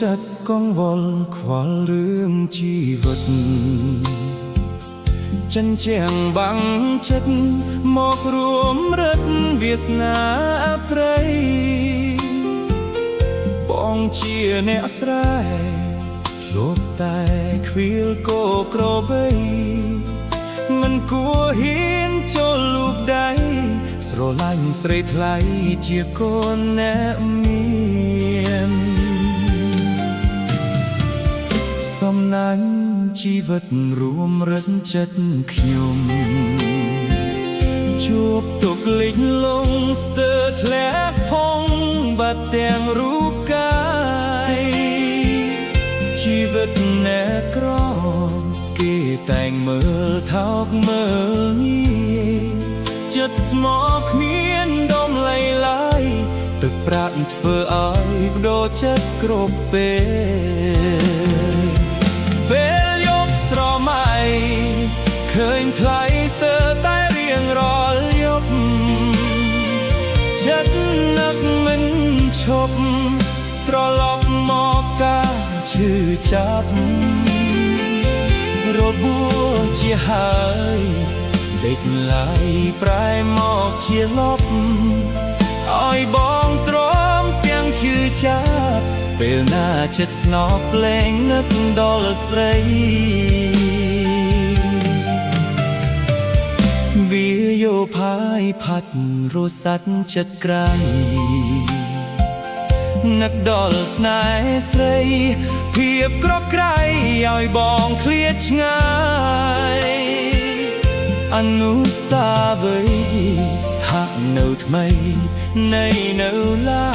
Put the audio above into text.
ចិត្តកង្វល់ខ្វល់រឿងជីវិតចិញ្ចាំងបាំងចិត្តមករួមរឹតវាសនាព្រៃបងជាអ្នកស្រែលោកតែខ្វៀលគោក្របីមិនគួរហ៊ានចូលលូកដៃស្រឡាញ់ស្រីថ្លៃជាកូនអ្នកមានសំណាញ់ជីវិតរួមរិទ្ធចិត្តខ្ញុំជួបទុកលិចលងស្ទើរធ្លាក់ផុងបាត់ទាំងរូបកាយជីវិតអ្នកក្រគេតែងមើលថោកមើលងាយចិត្តស្មោកគ្មានដំឡៃឡើយទឹកប្រាក់ធ្វើឲ្យបដូរចិត្តគ្រប់ពេលយប់ស្រមៃឃើញថ្លៃស្ទើរតែរៀងរាល់យប់ចិត្តនឹកមិនឈប់ត្រឡប់មកការឈឺចាប់របួសជាហើយដេកឡាយប្រែមកជាលប់ឲ្យបងទ្រាំទាំងឈឺចាប់ពេលណាចិត្តស្នប់លែងនឹកដល់ស្រីវាយោផាយផាត់រសាត់ចិត្តក្រៃនឹកដល់ស្នេហ៍ស្រីភាពក្រក់ក្រៃឲ្យបងឃ្លាតឆ្ងាយអនុស្សាវរីយ៍ហាក់នៅថ្មីនៃនៅឡើ